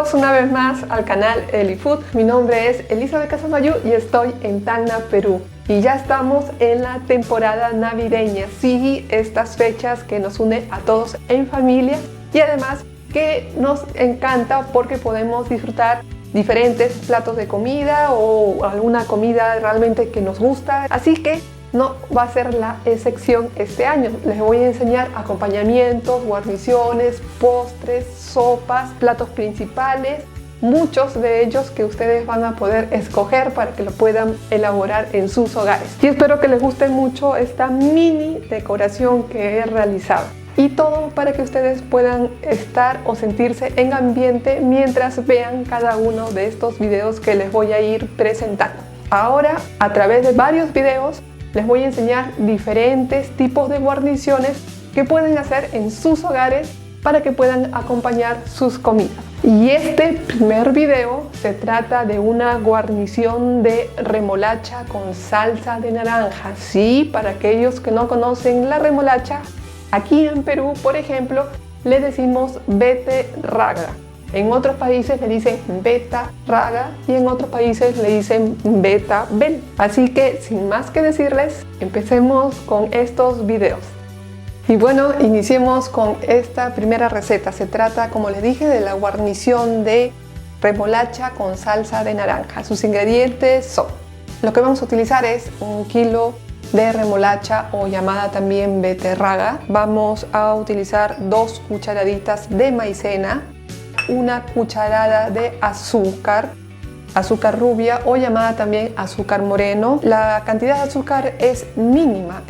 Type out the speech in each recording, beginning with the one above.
Bienvenidos una vez más al canal Elifood. Mi nombre es Elizabeth Casamayú y estoy en Tacna, Perú. Y ya estamos en la temporada navideña. Sí, estas fechas que nos une a todos en familia y además que nos encanta porque podemos disfrutar diferentes platos de comida o alguna comida realmente que nos gusta. Así que no va a ser la excepción este año. Les voy a enseñar acompañamientos, guarniciones, postres, sopas, platos principales, muchos de ellos que ustedes van a poder escoger para que lo puedan elaborar en sus hogares. Y espero que les guste mucho esta mini decoración que he realizado. Y todo para que ustedes puedan estar o sentirse en ambiente mientras vean cada uno de estos videos que les voy a ir presentando. Ahora, a través de varios videos, les voy a enseñar diferentes tipos de guarniciones que pueden hacer en sus hogares para que puedan acompañar sus comidas. Y este primer video se trata de una guarnición de remolacha con salsa de naranja. Sí, para aquellos que no conocen la remolacha, aquí en Perú, por ejemplo, le decimos beterraga. En otros países le dicen betarraga y en otros países le dicen betabel. Así que sin más que decirles, empecemos con estos videos. Y bueno, iniciemos con esta primera receta. Se trata, como les dije, de la guarnición de remolacha con salsa de naranja. Sus ingredientes son: lo que vamos a utilizar es 1 kilo de remolacha o llamada también beterraga. Vamos a utilizar 2 cucharaditas de maicena, 1 cucharada de azúcar rubia o llamada también azúcar moreno. La cantidad de azúcar es mínima,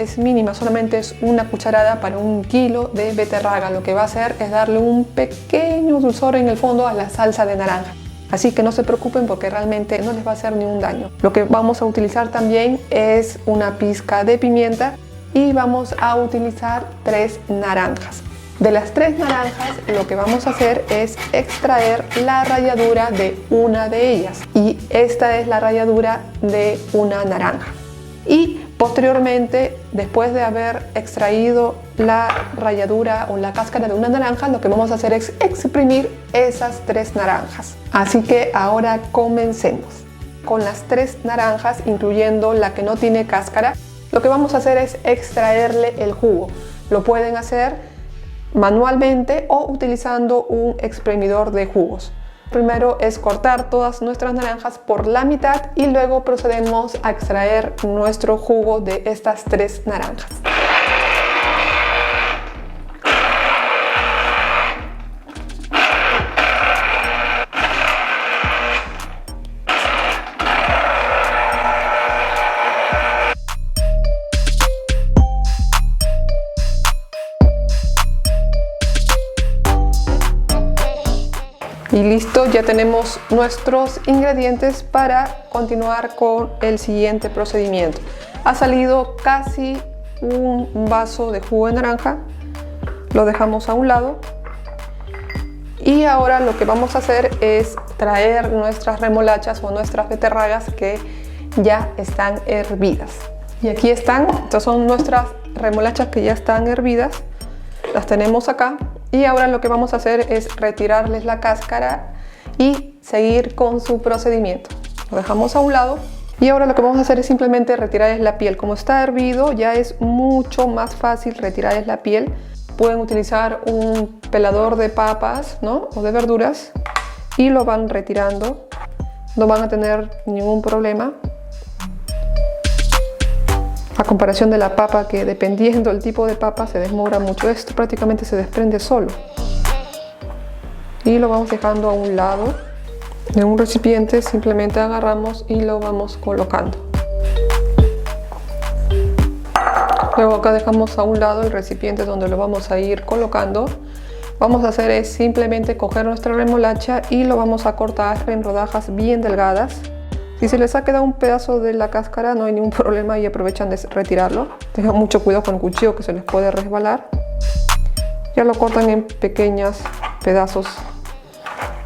solamente es 1 cucharada para 1 kilo de beterraga. Lo que va a hacer es darle un pequeño dulzor en el fondo a la salsa de naranja. Así que no se preocupen porque realmente no les va a hacer ningún daño. Lo que vamos a utilizar también es una pizca de pimienta y vamos a utilizar 3 naranjas. De las 3 naranjas, lo que vamos a hacer es extraer la ralladura de una de ellas. Y esta es la ralladura de una naranja. Y posteriormente, después de haber extraído la ralladura o la cáscara de una naranja, lo que vamos a hacer es exprimir esas 3 naranjas. Así que ahora comencemos. Con las 3 naranjas, incluyendo la que no tiene cáscara, lo que vamos a hacer es extraerle el jugo. Lo pueden hacer manualmente o utilizando un exprimidor de jugos. Primero es cortar todas nuestras naranjas por la mitad y luego procedemos a extraer nuestro jugo de estas 3 naranjas. Y listo, ya tenemos nuestros ingredientes para continuar con el siguiente procedimiento. Ha salido casi un vaso de jugo de naranja, lo dejamos a un lado. Y ahora lo que vamos a hacer es traer nuestras remolachas o nuestras beterragas que ya están hervidas. Y aquí están, estas son nuestras remolachas que ya están hervidas, las tenemos acá. Y ahora lo que vamos a hacer es retirarles la cáscara y seguir con su procedimiento. Lo dejamos a un lado y ahora lo que vamos a hacer es simplemente retirarles la piel. Como está hervido, ya es mucho más fácil retirarles la piel. Pueden utilizar un pelador de papas, ¿no?, o de verduras y lo van retirando. No van a tener ningún problema. A comparación de la papa, que dependiendo del tipo de papa se demora mucho. Esto prácticamente se desprende solo. Y lo vamos dejando a un lado. En un recipiente simplemente agarramos y lo vamos colocando. Luego acá dejamos a un lado el recipiente donde lo vamos a ir colocando. Vamos a hacer es simplemente coger nuestra remolacha y lo vamos a cortar en rodajas bien delgadas. Si se les ha quedado un pedazo de la cáscara, no hay ningún problema y aprovechan de retirarlo. Tengan mucho cuidado con el cuchillo que se les puede resbalar. Ya lo cortan en pequeños pedazos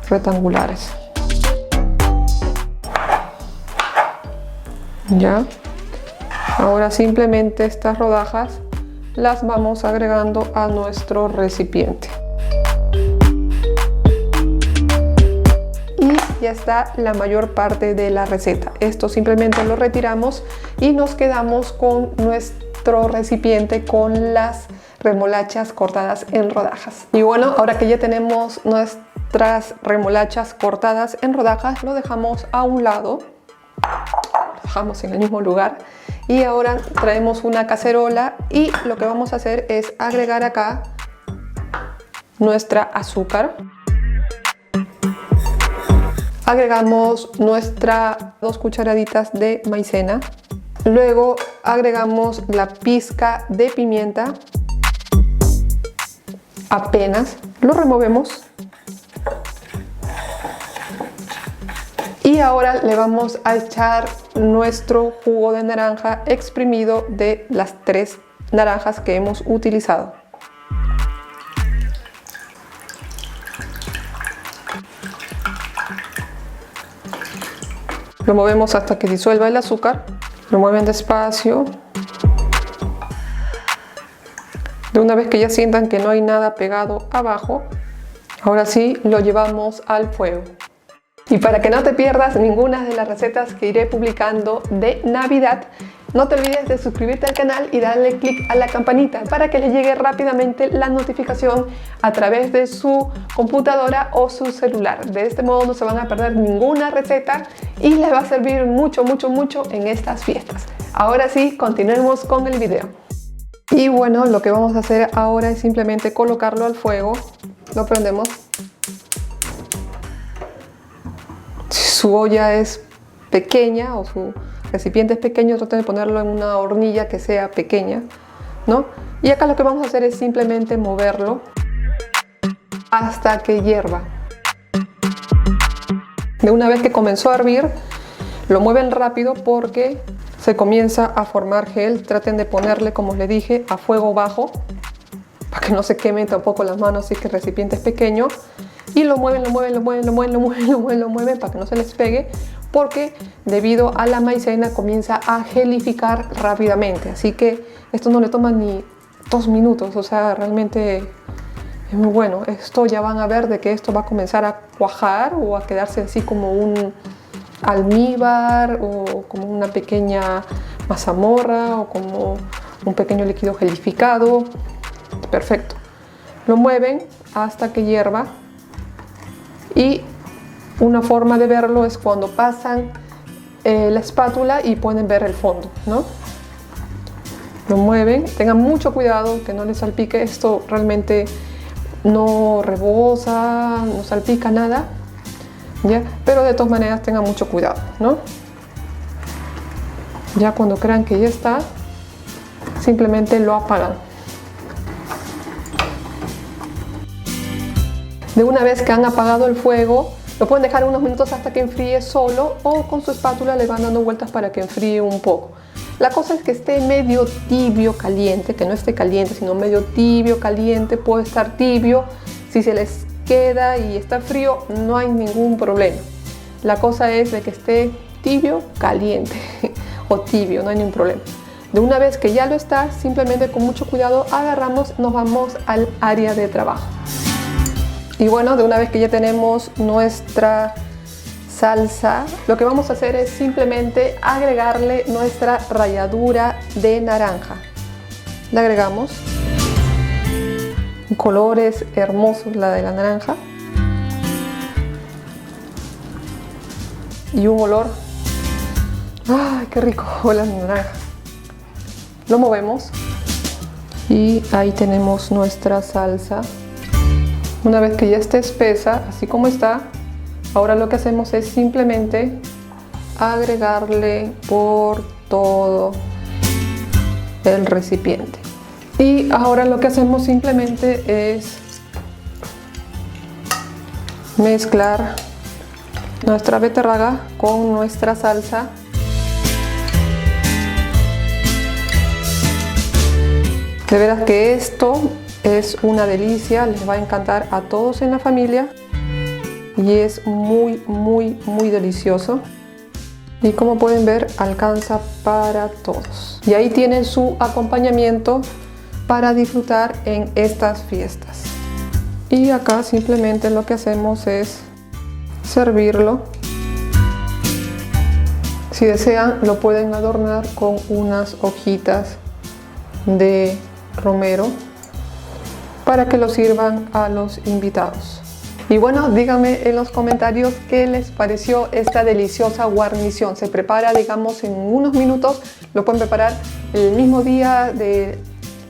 rectangulares. Ya. Ahora simplemente estas rodajas las vamos agregando a nuestro recipiente. ya está la mayor parte de la receta. Esto simplemente lo retiramos y nos quedamos con nuestro recipiente con las remolachas cortadas en rodajas. Y bueno, ahora que ya tenemos nuestras remolachas cortadas en rodajas, lo dejamos a un lado, lo dejamos en el mismo lugar. Y ahora traemos una cacerola y lo que vamos a hacer es agregar acá nuestra azúcar. Agregamos nuestras 2 cucharaditas de maicena. Luego agregamos la pizca de pimienta. Apenas lo removemos. Y ahora le vamos a echar nuestro jugo de naranja exprimido de las 3 naranjas que hemos utilizado. Lo movemos hasta que disuelva el azúcar. Lo mueven despacio. De una vez que ya sientan que no hay nada pegado abajo, ahora sí lo llevamos al fuego. Y para que no te pierdas ninguna de las recetas que iré publicando de Navidad, no te olvides de suscribirte al canal y darle clic a la campanita para que les llegue rápidamente la notificación a través de su computadora o su celular. De este modo no se van a perder ninguna receta y les va a servir mucho en estas fiestas. Ahora sí, continuemos con el video. Y bueno, lo que vamos a hacer ahora es simplemente colocarlo al fuego. Lo prendemos. Si su olla es pequeña o su recipiente es pequeño, traten de ponerlo en una hornilla que sea pequeña, ¿no? Y acá lo que vamos a hacer es simplemente moverlo hasta que hierva. De una vez que comenzó a hervir, lo mueven rápido porque se comienza a formar gel. Traten de ponerle, como les dije, a fuego bajo para que no se quemen tampoco las manos si es que el recipiente es pequeño. Y lo mueven para que no se les pegue, porque debido a la maicena comienza a gelificar rápidamente. Así que esto no le toma ni 2 minutos, o sea, realmente es muy bueno. Esto ya van a ver de que esto va a comenzar a cuajar o a quedarse así como un almíbar o como una pequeña mazamorra o como un pequeño líquido gelificado. Perfecto. Lo mueven hasta que hierva. Y una forma de verlo es cuando pasan la espátula y pueden ver el fondo, ¿no? Lo mueven, tengan mucho cuidado que no les salpique. Esto realmente no rebosa, no salpica nada, ¿ya? Pero de todas maneras tengan mucho cuidado, ¿no? Ya cuando crean que ya está, simplemente lo apagan. De una vez que han apagado el fuego, lo pueden dejar unos minutos hasta que enfríe solo, o con su espátula le van dando vueltas para que enfríe un poco. La cosa es que esté medio tibio caliente, que no esté caliente, sino medio tibio caliente. Puede estar tibio, si se les queda y está frío no hay ningún problema. La cosa es de que esté tibio caliente o tibio, no hay ningún problema. De una vez que ya lo está, simplemente con mucho cuidado agarramos, nos vamos al área de trabajo. Y bueno, de una vez que ya tenemos nuestra salsa, lo que vamos a hacer es simplemente agregarle nuestra ralladura de naranja. La agregamos. Colores hermosos la de la naranja. Y un olor. ¡Ay, qué rico! La naranja. Lo movemos. Y ahí tenemos nuestra salsa. Una vez que ya esté espesa, así como está, ahora lo que hacemos es simplemente agregarle por todo el recipiente. Y ahora lo que hacemos simplemente es mezclar nuestra beterraga con nuestra salsa. De veras que esto es una delicia, les va a encantar a todos en la familia y es muy delicioso. Y como pueden ver, alcanza para todos. Y ahí tienen su acompañamiento para disfrutar en estas fiestas. Y acá simplemente lo que hacemos es servirlo. Si desean, lo pueden adornar con unas hojitas de romero para que lo sirvan a los invitados. Y bueno, díganme en los comentarios qué les pareció esta deliciosa guarnición. Se prepara, digamos, en unos minutos. Lo pueden preparar el mismo día de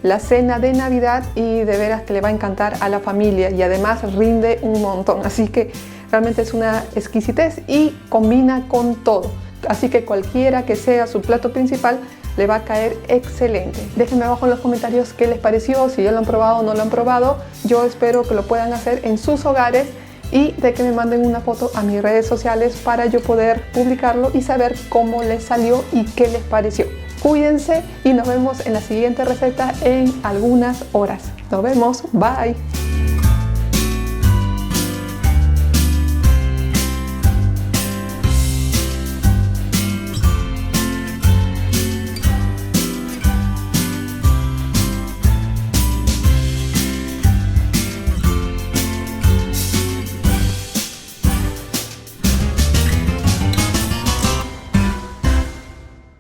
la cena de Navidad y de veras que le va a encantar a la familia y además rinde un montón. Así que realmente es una exquisitez y combina con todo. Así que cualquiera que sea su plato principal le va a caer excelente. Déjenme abajo en los comentarios qué les pareció, si ya lo han probado o no lo han probado. Yo espero que lo puedan hacer en sus hogares y de que me manden una foto a mis redes sociales para yo poder publicarlo y saber cómo les salió y qué les pareció. Cuídense y nos vemos en la siguiente receta en algunas horas. Nos vemos, bye.